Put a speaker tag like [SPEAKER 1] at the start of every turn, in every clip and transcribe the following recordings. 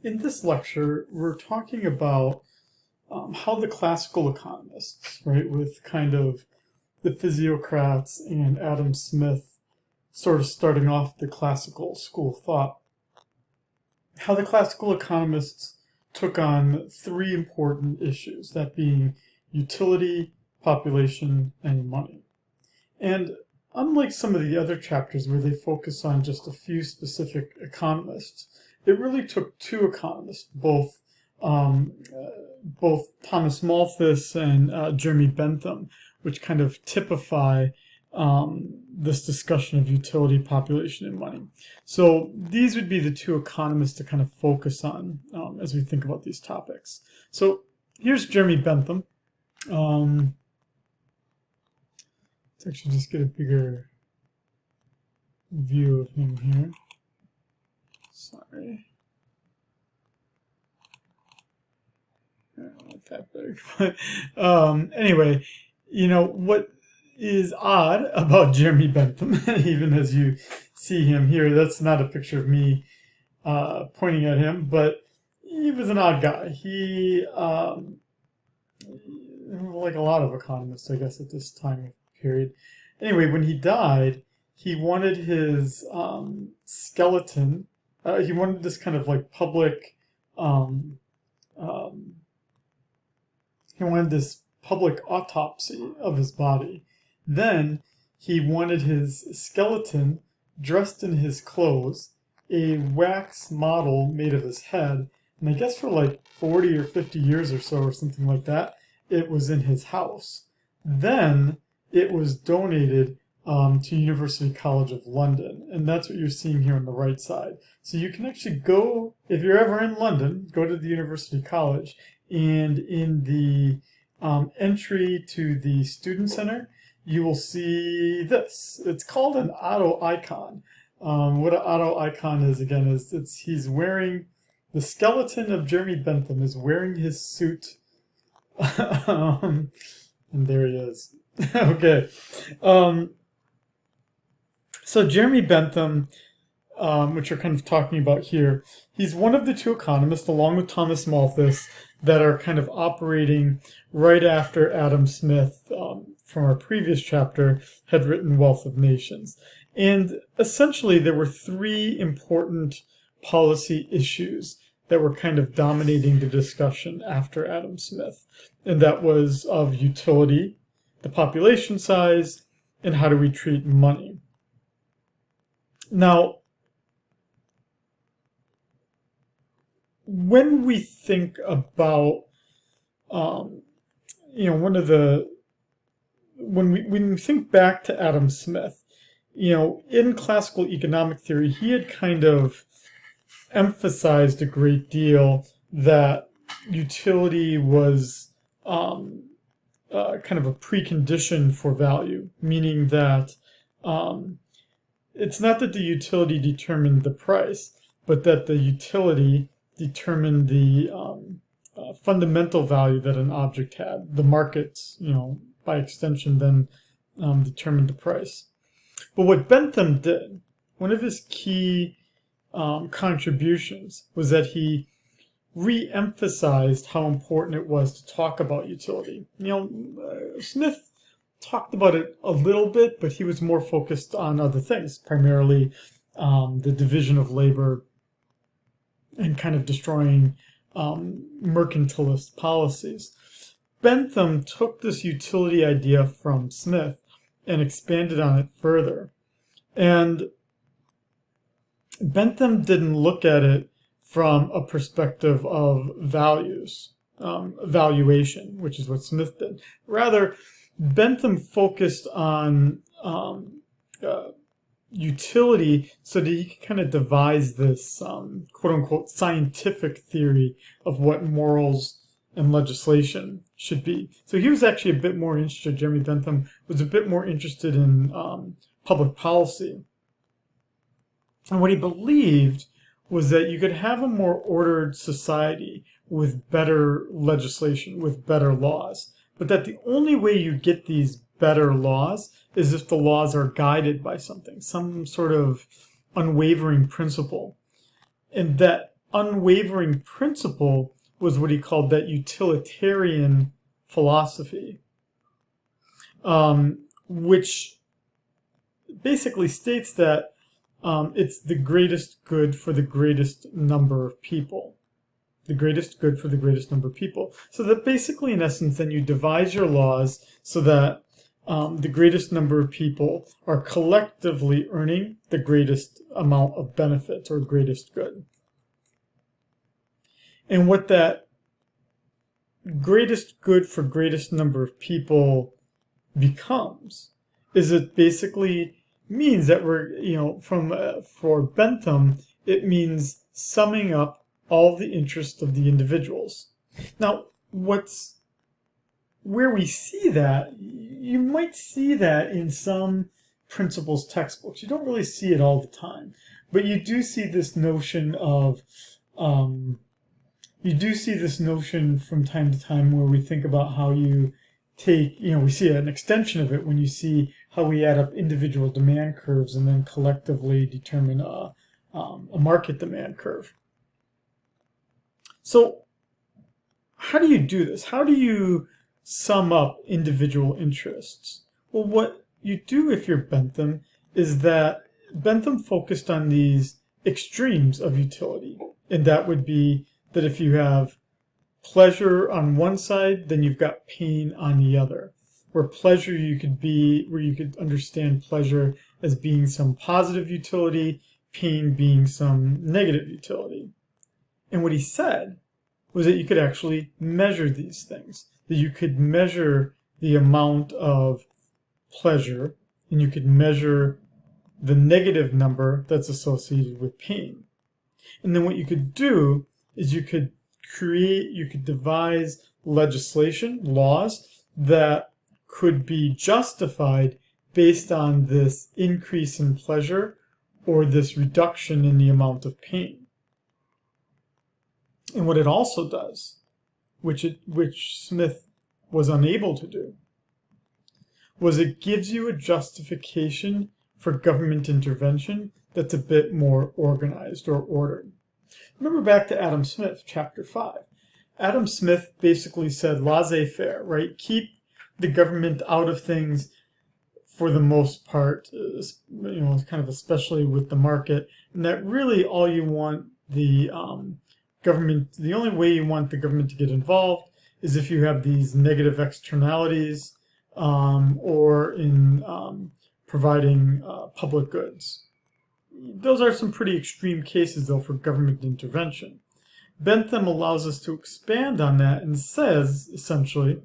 [SPEAKER 1] In this lecture, we're talking about how the classical economists, right, with kind of the physiocrats and Adam Smith sort of starting off the classical school of thought, how the classical economists took on three important issues, that being utility, population, and money. And unlike some of the other chapters where they focus on just a few specific economists, it really took two economists, um, both Thomas Malthus and Jeremy Bentham, which kind of typify this discussion of utility, population, and money. So these would be the two economists to kind of focus on as we think about these topics. So here's Jeremy Bentham. Let's actually just get a bigger view of him here. Sorry. Not that big. But anyway, you know, what is odd about Jeremy Bentham, even as you see him here, that's not a picture of me pointing at him, but he was an odd guy. He, like a lot of economists, I guess, at this time period. Anyway, when he died, he wanted his skeleton. He wanted this kind of like public. He wanted this public autopsy of his body. Then he wanted his skeleton dressed in his clothes, a wax model made of his head, and I guess for like 40 or 50 years or so or something like that, it was in his house. Then it was donated to University College of London, and that's what you're seeing here on the right side. So you can actually go, if you're ever in London, go to the University College, and in the entry to the Student Center, you will see this. It's called an auto icon. What an auto icon is, again, is he's wearing, the skeleton of Jeremy Bentham is wearing his suit. And there he is. Okay. So Jeremy Bentham, which we're kind of talking about here, he's one of the two economists, along with Thomas Malthus, that are kind of operating right after Adam Smith, from our previous chapter, had written Wealth of Nations. And essentially there were three important policy issues that were kind of dominating the discussion after Adam Smith. And that was of utility, the population size, and how do we treat money. Now, when we think about, when we think back to Adam Smith, in classical economic theory, he had kind of emphasized a great deal that utility was kind of a precondition for value, meaning that it's not that the utility determined the price, but that the utility determined the fundamental value that an object had. The markets, by extension, then determined the price. But what Bentham did, one of his key contributions, was that he re-emphasized how important it was to talk about utility. Smith talked about it a little bit, but he was more focused on other things, primarily the division of labor and kind of destroying mercantilist policies. Bentham took this utility idea from Smith and expanded on it further. And Bentham didn't look at it from a perspective of valuation, which is what Smith did. Rather, Bentham focused on utility so that he could kind of devise this quote-unquote scientific theory of what morals and legislation should be. So he was actually a bit more interested, Jeremy Bentham was a bit more interested in public policy. And what he believed was that you could have a more ordered society with better legislation, with better laws, but that the only way you get these better laws is if the laws are guided by something, some sort of unwavering principle. And that unwavering principle was what he called that utilitarian philosophy, which basically states that it's the greatest good for the greatest number of people. The greatest good for the greatest number of people. So that basically, in essence, then you devise your laws so that the greatest number of people are collectively earning the greatest amount of benefit or greatest good. And what that greatest good for greatest number of people becomes is it basically means that we're, for Bentham, it means summing up all the interests of the individuals. Now, where we see that, you might see that in some principles textbooks. You don't really see it all the time, but you do see this notion of, from time to time where we think about how you take, we see an extension of it when you see how we add up individual demand curves and then collectively determine a market demand curve. So how do you do this? How do you sum up individual interests? Well, what you do if you're Bentham is that Bentham focused on these extremes of utility. And that would be that if you have pleasure on one side, then you've got pain on the other. Where you could understand pleasure as being some positive utility, pain being some negative utility. And what he said was that you could actually measure these things, that you could measure the amount of pleasure, and you could measure the negative number that's associated with pain. And then what you could do is you could devise legislation, laws, that could be justified based on this increase in pleasure or this reduction in the amount of pain. And what it also does, which Smith was unable to do, was it gives you a justification for government intervention that's a bit more organized or ordered. Remember back to Adam Smith, chapter 5. Adam Smith basically said laissez-faire, right? Keep the government out of things for the most part, kind of especially with the market, and that really all you want the the only way you want the government to get involved is if you have these negative externalities or in providing public goods. Those are some pretty extreme cases, though, for government intervention. Bentham allows us to expand on that and says, essentially,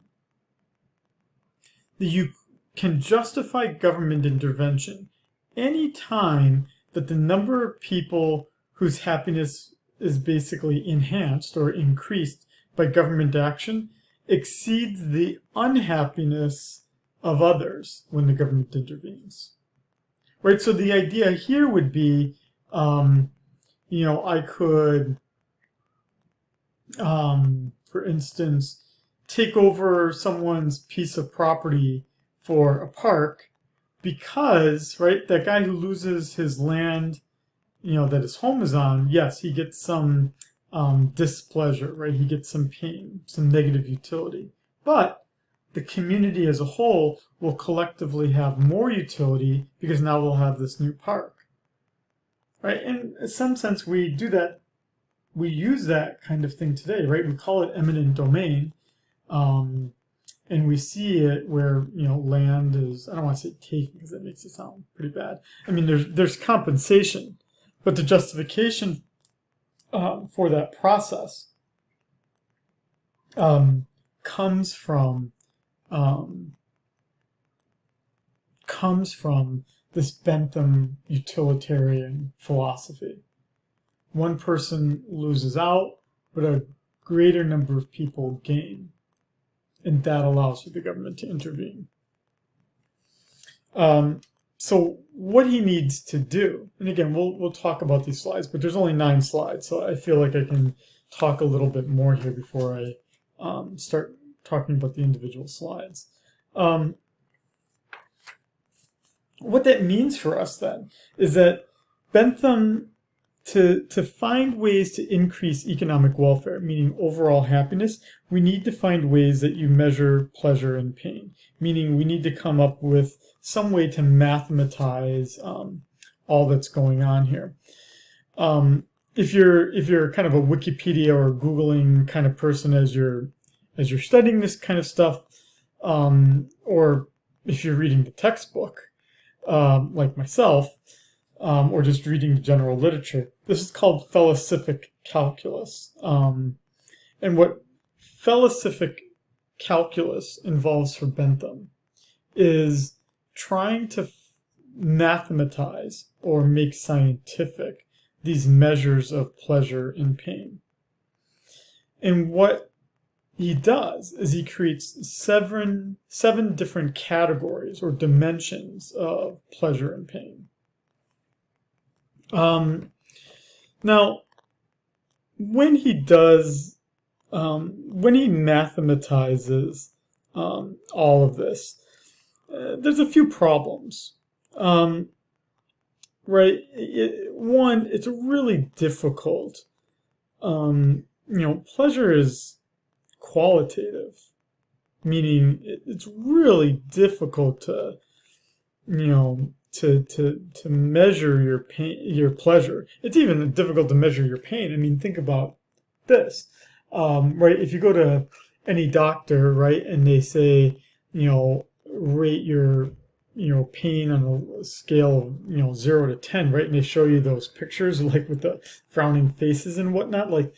[SPEAKER 1] that you can justify government intervention any time that the number of people whose happiness is basically enhanced or increased by government action exceeds the unhappiness of others when the government intervenes. Right? So the idea here would be, I could, for instance, take over someone's piece of property for a park because, right, that guy who loses his land, that his home is on, yes, he gets some displeasure, right? He gets some pain, some negative utility. But the community as a whole will collectively have more utility because now we'll have this new park, right? And in some sense, we do that. We use that kind of thing today, right? We call it eminent domain. And we see it where, land is, I don't want to say taken because that makes it sound pretty bad. I mean, there's compensation, but the justification for that process comes from this Bentham utilitarian philosophy. One person loses out, but a greater number of people gain. And that allows for the government to intervene. So what he needs to do, and again, we'll talk about these slides, but there's only 9 slides, so I feel like I can talk a little bit more here before I start talking about the individual slides. What that means for us then is that Bentham to find ways to increase economic welfare, meaning overall happiness, we need to find ways that you measure pleasure and pain, meaning we need to come up with some way to mathematize all that's going on here. If you're kind of a Wikipedia or Googling kind of person as you're studying this kind of stuff, or if you're reading the textbook, like myself, or just reading the general literature, this is called felicific calculus. And what felicific calculus involves for Bentham is trying to mathematize or make scientific these measures of pleasure and pain. And what he does is he creates seven different categories or dimensions of pleasure and pain. Now, when he mathematizes all of this, there's a few problems. Right? One, it's really difficult. Pleasure is qualitative, meaning it's really difficult to measure your pain, your pleasure. It's even difficult to measure your pain. I mean, think about this, right? If you go to any doctor, right, and they say, rate your, pain on a scale of, 0 to 10, right? And they show you those pictures, like with the frowning faces and whatnot, like,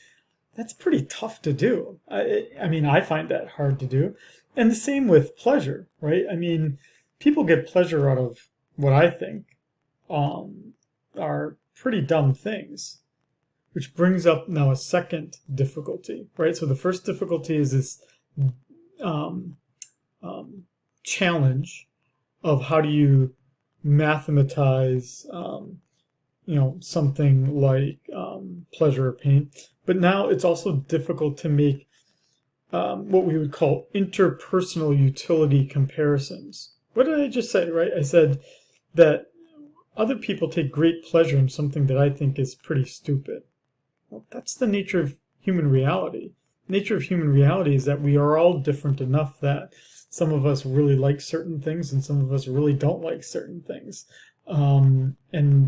[SPEAKER 1] that's pretty tough to do. I mean, I find that hard to do. And the same with pleasure, right? I mean, people get pleasure out of what I think are pretty dumb things, which brings up now a second difficulty, right? So the first difficulty is this challenge of how do you mathematize, something like pleasure or pain. But now it's also difficult to make what we would call interpersonal utility comparisons. What did I just say, right? I said that other people take great pleasure in something that I think is pretty stupid. Well, that's the nature of human reality. The nature of human reality is that we are all different enough that some of us really like certain things and some of us really don't like certain things. And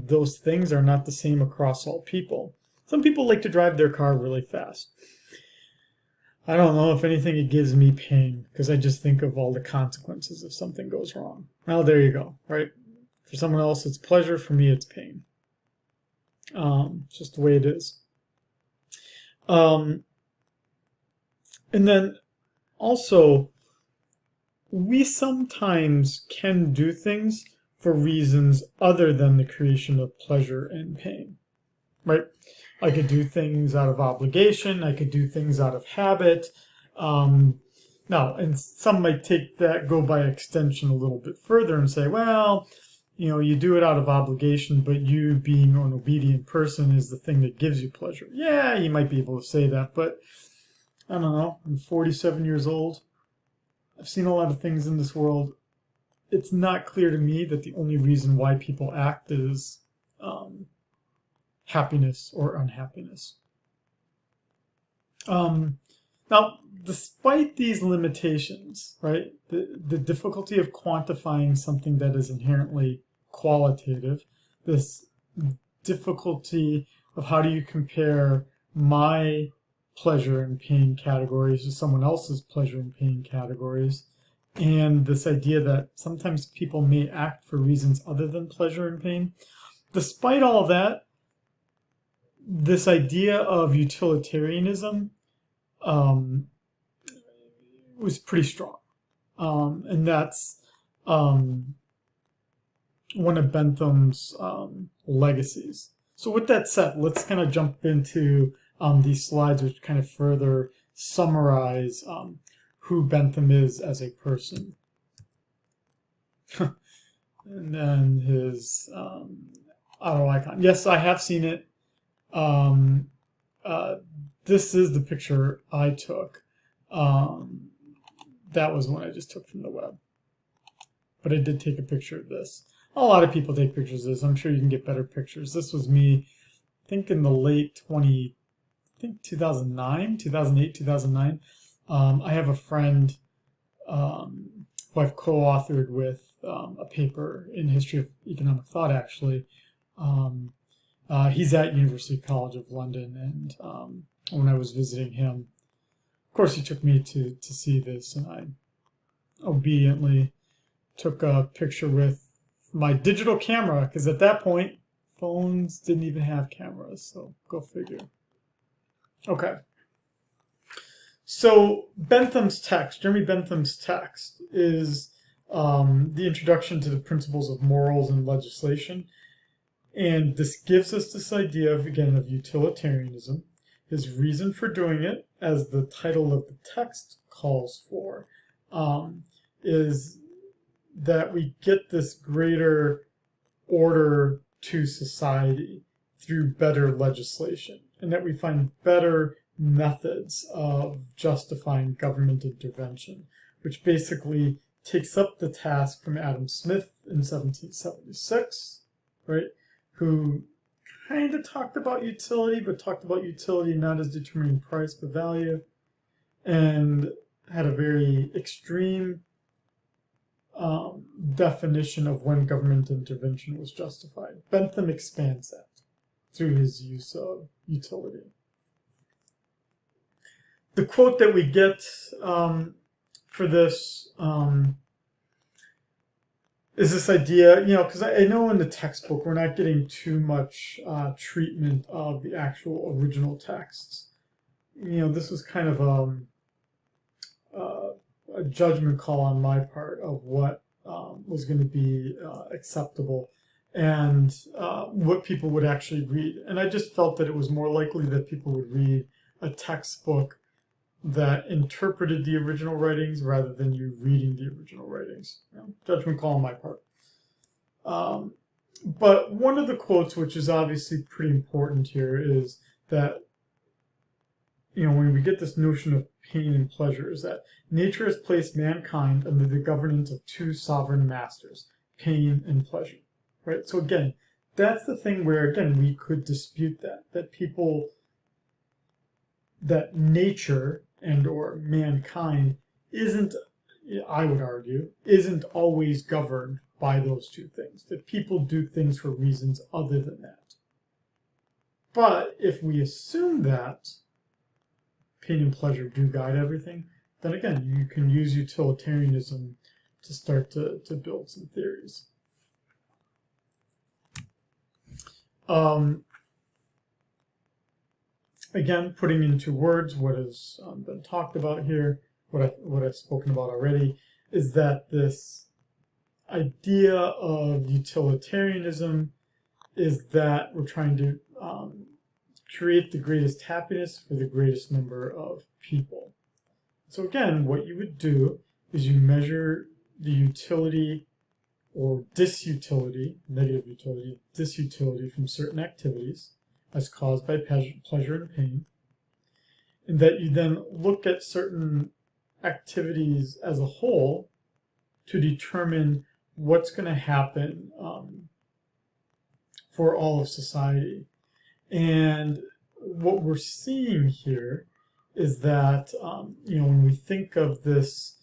[SPEAKER 1] those things are not the same across all people. Some people like to drive their car really fast. I don't know, if anything, it gives me pain because I just think of all the consequences if something goes wrong. Well, there you go, right? For someone else, it's pleasure. For me, it's pain. It's just the way it is. And then also, we sometimes can do things for reasons other than the creation of pleasure and pain, right? I could do things out of obligation. I could do things out of habit. Now, and some might go by extension a little bit further and say, well, you do it out of obligation, but you being an obedient person is the thing that gives you pleasure. Yeah, you might be able to say that, but I don't know. I'm 47 years old. I've seen a lot of things in this world. It's not clear to me that the only reason why people act is happiness or unhappiness. Now, despite these limitations, right, the difficulty of quantifying something that is inherently qualitative, this difficulty of how do you compare my pleasure and pain categories to someone else's pleasure and pain categories, and this idea that sometimes people may act for reasons other than pleasure and pain. Despite all that, this idea of utilitarianism was pretty strong. And that's one of Bentham's legacies. So with that said, let's kind of jump into these slides, which kind of further summarize who Bentham is as a person. And then his auto icon. Yes, I have seen it. This is the picture I took. That was one I just took from the web. But I did take a picture of this. A lot of people take pictures of this. I'm sure you can get better pictures. This was me think in the late 2009, 2008, 2009. I have a friend who I've co-authored with a paper in History of Economic Thought, actually. He's at University College of London, and when I was visiting him, of course, he took me to see this, and I obediently took a picture with my digital camera, because at that point, phones didn't even have cameras, so go figure. Okay. So Jeremy Bentham's text is the introduction to the principles of morals and legislation. And this gives us this idea of, again, of utilitarianism. His reason for doing it, as the title of the text calls for, is that we get this greater order to society through better legislation, and that we find better methods of justifying government intervention, which basically takes up the task from Adam Smith in 1776, right, who kind of talked about utility, but talked about utility not as determining price but value, and had a very extreme definition of when government intervention was justified. Bentham expands that through his use of utility. The quote that we get for this is this idea, because I know in the textbook we're not getting too much treatment of the actual original texts. This was kind of a judgment call on my part of what was going to be acceptable and what people would actually read. And I just felt that it was more likely that people would read a textbook that interpreted the original writings rather than you reading the original writings. Judgment call on my part. But one of the quotes, which is obviously pretty important here, is that when we get this notion of pain and pleasure, is that nature has placed mankind under the governance of two sovereign masters, pain and pleasure. Right? So again, that's the thing where, again, we could dispute that nature and or mankind isn't, I would argue, isn't always governed by those two things. That people do things for reasons other than that. But if we assume that pain and pleasure do guide everything, then again, you can use utilitarianism to start to build some theories. Again, putting into words what has been talked about here, what I've spoken about already, is that this idea of utilitarianism is that we're trying to create the greatest happiness for the greatest number of people. So again, what you would do is you measure the utility or disutility, negative utility, disutility from certain activities as caused by pleasure and pain, and that you then look at certain activities as a whole to determine what's going to happen for all of society. And what we're seeing here is that, when we think of this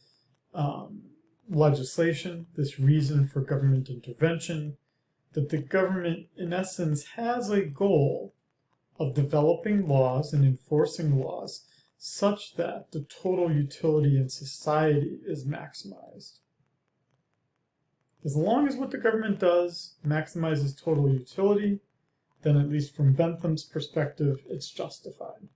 [SPEAKER 1] legislation, this reason for government intervention, that the government, in essence, has a goal of developing laws and enforcing laws such that the total utility in society is maximized. As long as what the government does maximizes total utility, then at least from Bentham's perspective, it's justified.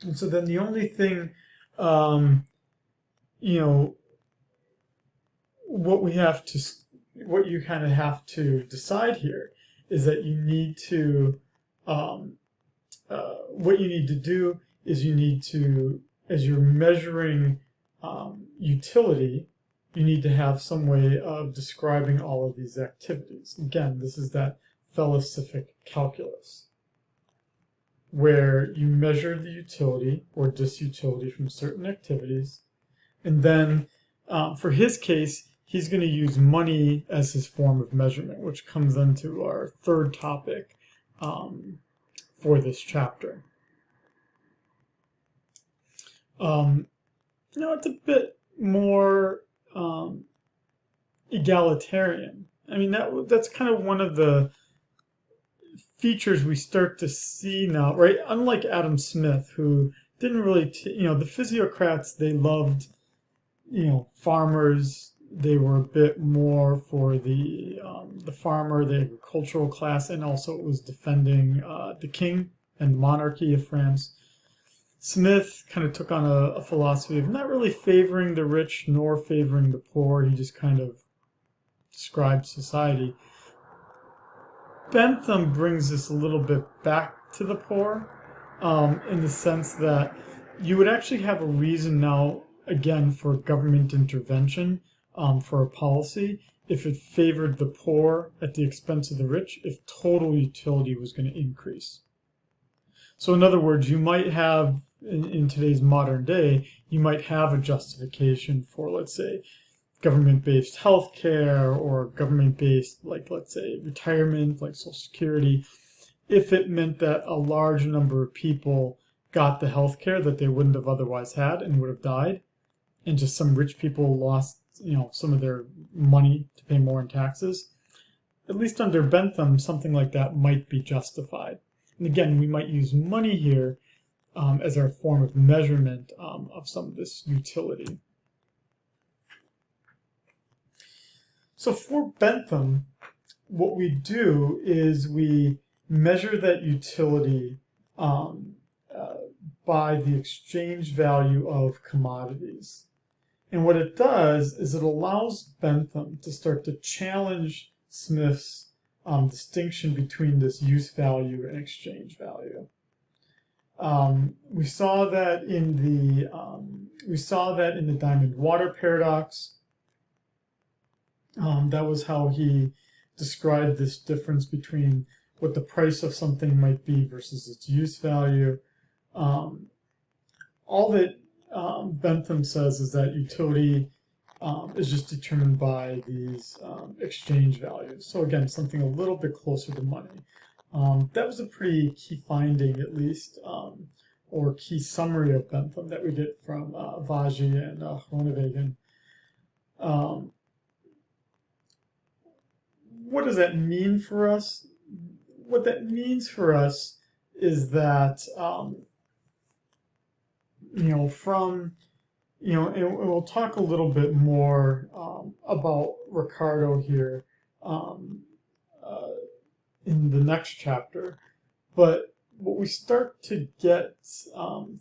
[SPEAKER 1] And so then the only thing, what you kind of have to decide here is that you need to, what you need to do is you need to, as you're measuring utility, you need to have some way of describing all of these activities. Again, this is that felicific calculus, where you measure the utility or disutility from certain activities, and then for his case, he's going to use money as his form of measurement, which comes into our third topic for this chapter. It's a bit more egalitarian. I mean, that's kind of one of the features we start to see now, right? Unlike Adam Smith, who didn't really, the physiocrats, they loved, farmers. They were a bit more for the farmer, the agricultural class, and also it was defending the king and monarchy of France. Smith kind of took on a philosophy of not really favoring the rich nor favoring the poor. He just kind of described society. Bentham brings this a little bit back to the poor, in the sense that you would actually have a reason now, again, for government intervention, for a policy, if it favored the poor at the expense of the rich, if total utility was going to increase. So in other words, you might have, in today's modern day, you might have a justification for, let's say, government-based health care or government-based, like, let's say, retirement, like Social Security, if it meant that a large number of people got the health care that they wouldn't have otherwise had and would have died, and just some rich people lost, some of their money to pay more in taxes. At least under Bentham, something like that might be justified. And again, we might use money here as our form of measurement of some of this utility. So for Bentham, what we do is we measure that utility by the exchange value of commodities. And what it does is it allows Bentham to start to challenge Smith's distinction between this use value and exchange value. We saw that in the diamond water paradox. That was how he described this difference between what the price of something might be versus its use value. All that Bentham says is that utility is just determined by these exchange values. So again, something a little bit closer to money. That was a pretty key finding, at least, or key summary of Bentham that we get from Vagi and Groenewegen. What does that mean for us? What that means for us is that, and we'll talk a little bit more about Ricardo here in the next chapter, but what we start to get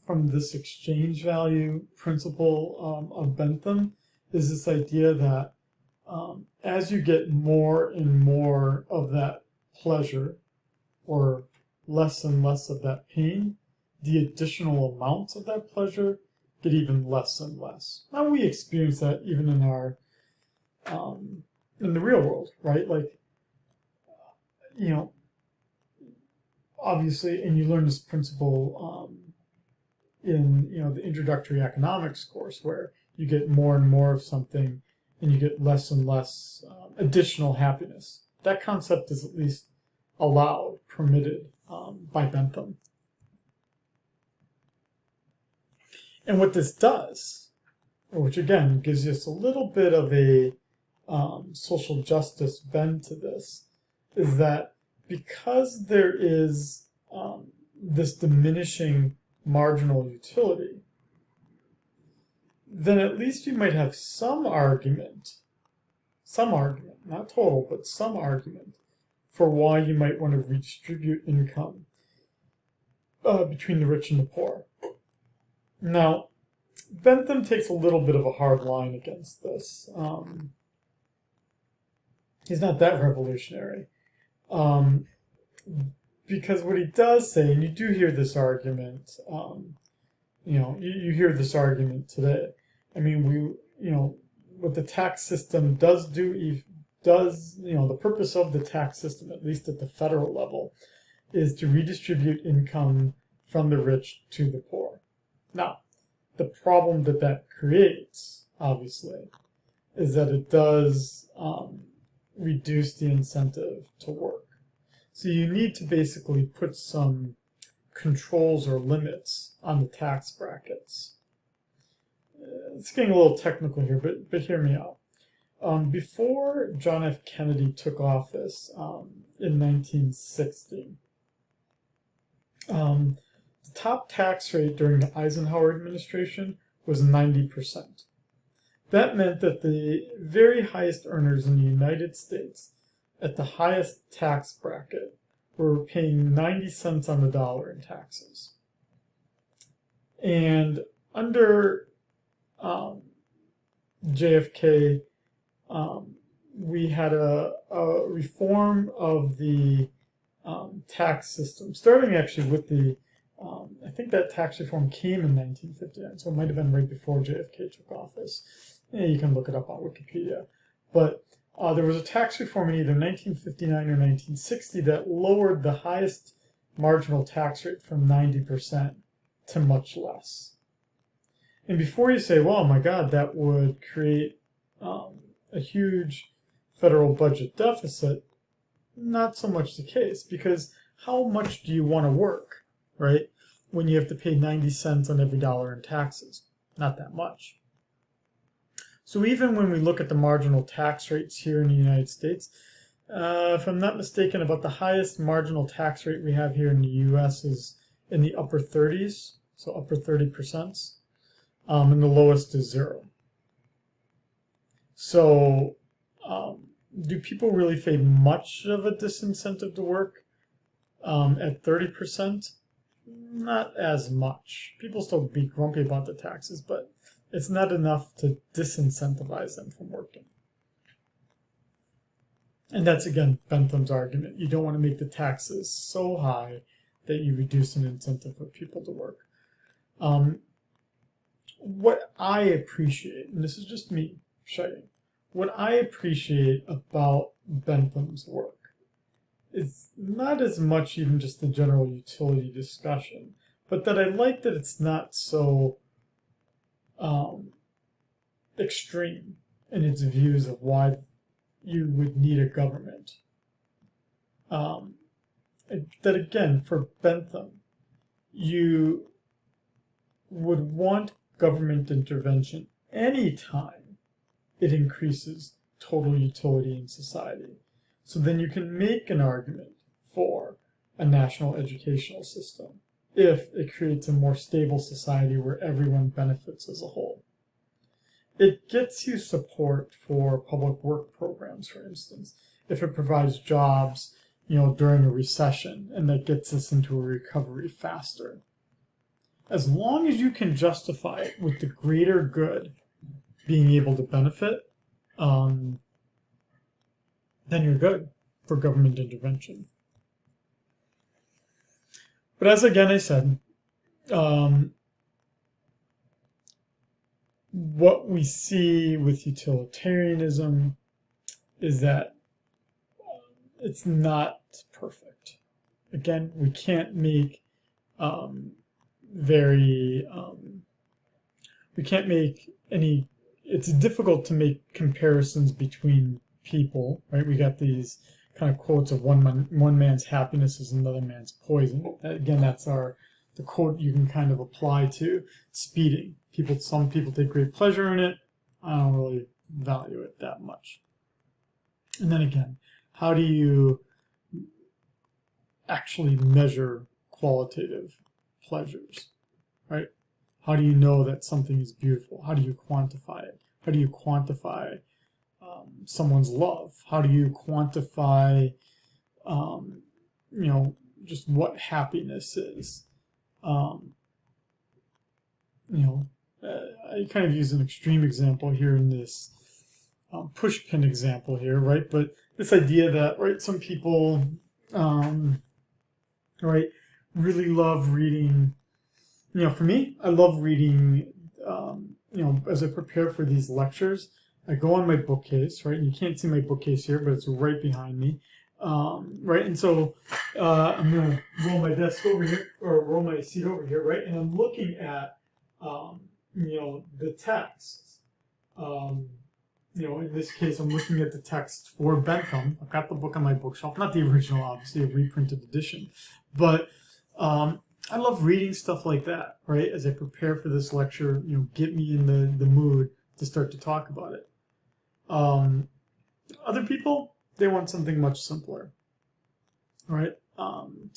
[SPEAKER 1] from this exchange value principle of Bentham is this idea that as you get more and more of that pleasure or less and less of that pain, the additional amounts of that pleasure get even less and less. Now we experience that even in our in the real world, right? Like, obviously, and you learn this principle in the introductory economics course, where you get more and more of something and you get less and less additional happiness. That concept is at least allowed, permitted by Bentham. And what this does, which again gives us a little bit of a social justice bend to this, is that because there is this diminishing marginal utility, then at least you might have some argument, not total, but some argument, for why you might want to redistribute income between the rich and the poor. Now, Bentham takes a little bit of a hard line against this. He's not that revolutionary. Because what he does say, and you do hear this argument, you hear this argument today. I mean, what the tax system does do, the purpose of the tax system, at least at the federal level, is to redistribute income from the rich to the poor. Now, the problem that creates, obviously, is that it does reduce the incentive to work. So you need to basically put some controls or limits on the tax brackets. It's getting a little technical here, but hear me out. Before John F. Kennedy took office in 1960, the top tax rate during the Eisenhower administration was 90%. That meant that the very highest earners in the United States at the highest tax bracket were paying 90 cents on the dollar in taxes. And under JFK, we had a reform of the tax system, starting actually with the, I think that tax reform came in 1959, so it might have been right before JFK took office. Yeah, you can look it up on Wikipedia. But there was a tax reform in either 1959 or 1960 that lowered the highest marginal tax rate from 90% to much less. And before you say, well, my God, that would create a huge federal budget deficit, not so much the case, because how much do you want to work, right, when you have to pay 90 cents on every dollar in taxes? Not that much. So even when we look at the marginal tax rates here in the United States, if I'm not mistaken, about the highest marginal tax rate we have here in the U.S. is in the upper 30s, so upper 30%, and the lowest is 0. So do people really face much of a disincentive to work at 30%? Not as much. People still be grumpy about the taxes, but it's not enough to disincentivize them from working. And that's, again, Bentham's argument. You don't want to make the taxes so high that you reduce an incentive for people to work. What I appreciate, and this is just me, Shai, what I appreciate about Bentham's work is not as much even just the general utility discussion, but that I like that it's not so extreme in its views of why you would need a government. That again, for Bentham, you would want government intervention anytime it increases total utility in society. So then you can make an argument for a national educational system if it creates a more stable society where everyone benefits as a whole. It gets you support for public work programs, for instance, if it provides jobs, during a recession, and that gets us into a recovery faster. As long as you can justify it with the greater good being able to benefit, then you're good for government intervention. But as again I said, what we see with utilitarianism is that it's not perfect. Again, we can't make it's difficult to make comparisons between people, right? We got these kind of quotes of one man's happiness is another man's poison. Again, that's the quote you can kind of apply to speeding. Some people take great pleasure in it. I don't really value it that much. And then again, how do you actually measure qualitative pleasures, right? How do you know that something is beautiful? How do you quantify it? How do you quantify someone's love? How do you quantify, just what happiness is? I kind of use an extreme example here in this pushpin example here, right? But this idea that, right, some people, right, really love reading. For me, I love reading. As I prepare for these lectures, I go on my bookcase, right? And you can't see my bookcase here, but it's right behind me, right? And so I'm gonna roll my desk over here, or roll my seat over here, right? And I'm looking at, the texts. in this case, I'm looking at the text for Bentham. I've got the book on my bookshelf, not the original, obviously, a reprinted edition. But I love reading stuff like that, right? As I prepare for this lecture, get me in the mood to start to talk about it. Other people, they want something much simpler, right?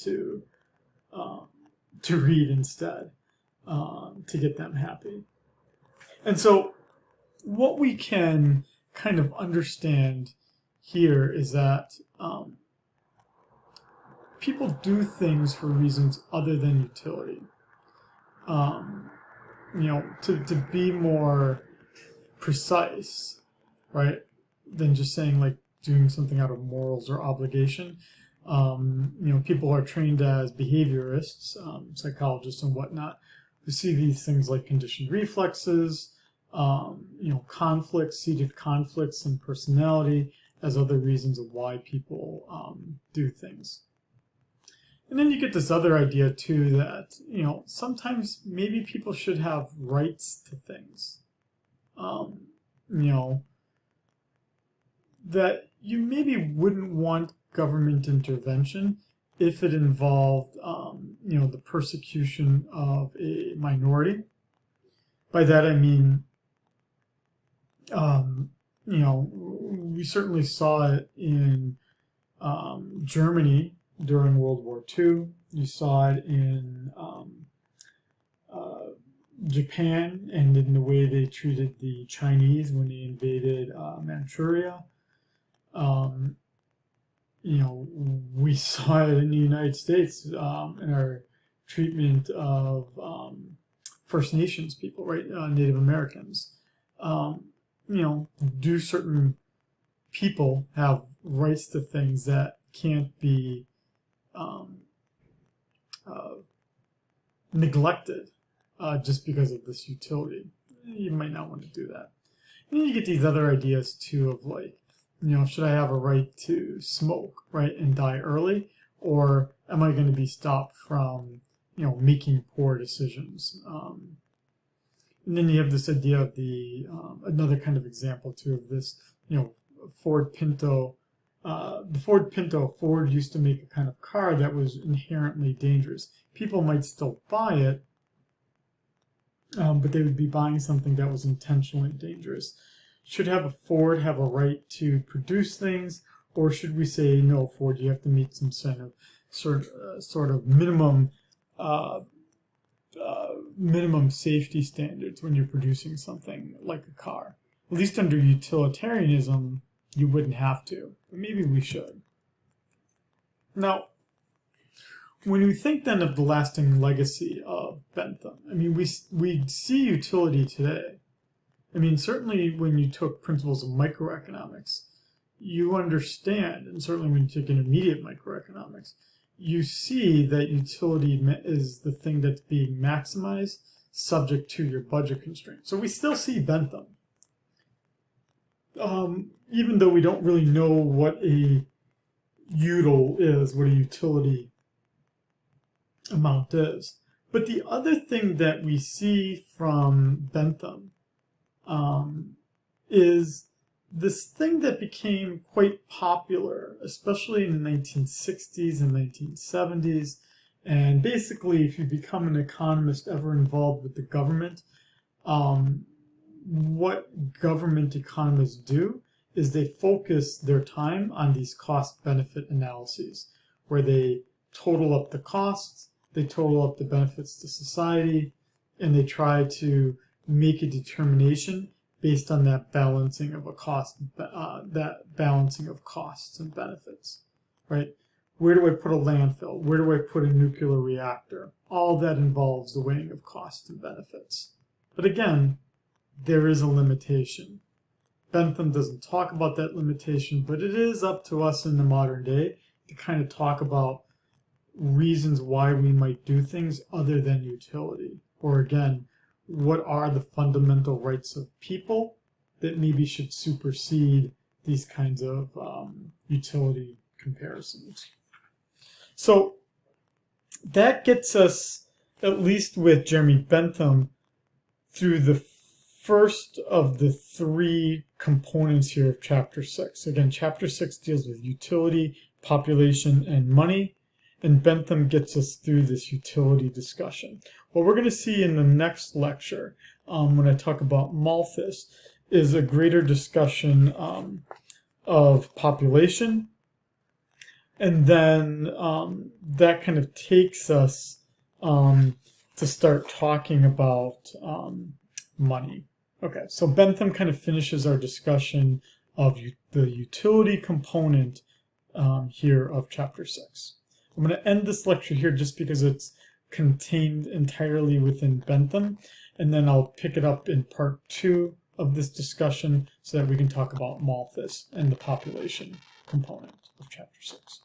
[SPEAKER 1] To read instead, to get them happy. And so what we can kind of understand here is that people do things for reasons other than utility. To be more precise, right, than just saying like doing something out of morals or obligation. People are trained as behaviorists, psychologists and whatnot, who see these things like conditioned reflexes, conflicts, seated conflicts in personality as other reasons of why people do things. And then you get this other idea too that, sometimes maybe people should have rights to things. That you maybe wouldn't want government intervention if it involved, the persecution of a minority. By that I mean, we certainly saw it in Germany during World War II. You saw it in Japan and in the way they treated the Chinese when they invaded Manchuria. We saw it in the United States in our treatment of First Nations people, right? Native Americans. Do certain people have rights to things that can't be neglected just because of this utility? You might not want to do that. And then you get these other ideas too of like, should I have a right to smoke, right, and die early? Or am I going to be stopped from, making poor decisions? And then you have this idea of the, another kind of example too of this, Ford Pinto. The Ford Pinto, Ford used to make a kind of car that was inherently dangerous. People might still buy it, but they would be buying something that was intentionally dangerous. Should Ford have a right to produce things, or should we say, no, Ford, you have to meet some sort of minimum minimum safety standards when you're producing something like a car? At least under utilitarianism, you wouldn't have to, but maybe we should. Now, when we think then of the lasting legacy of Bentham, we see utility today. Certainly when you took principles of microeconomics, you understand, and certainly when you took intermediate microeconomics, you see that utility is the thing that's being maximized subject to your budget constraints. So we still see Bentham. Even though we don't really know what a util is, what a utility amount is. But the other thing that we see from Bentham is this thing that became quite popular, especially in the 1960s and 1970s. And basically, if you become an economist ever involved with the government, what government economists do is they focus their time on these cost-benefit analyses, where they total up the costs, they total up the benefits to society, and they try to make a determination based on that balancing of costs and benefits, right? Where do I put a landfill? Where do I put a nuclear reactor? All that involves the weighing of costs and benefits. But again, there is a limitation. Bentham doesn't talk about that limitation, but it is up to us in the modern day to kind of talk about reasons why we might do things other than utility. Or again, what are the fundamental rights of people that maybe should supersede these kinds of utility comparisons. So that gets us, at least with Jeremy Bentham, through the first of the three components here of chapter 6. Again, chapter 6 deals with utility, population, and money, and Bentham gets us through this utility discussion. What we're going to see in the next lecture, when I talk about Malthus, is a greater discussion of population, and then that kind of takes us to start talking about money. Okay, so Bentham kind of finishes our discussion of the utility component here of chapter 6. I'm going to end this lecture here just because it's contained entirely within Bentham, and then I'll pick it up in part 2 of this discussion so that we can talk about Malthus and the population component of chapter 6.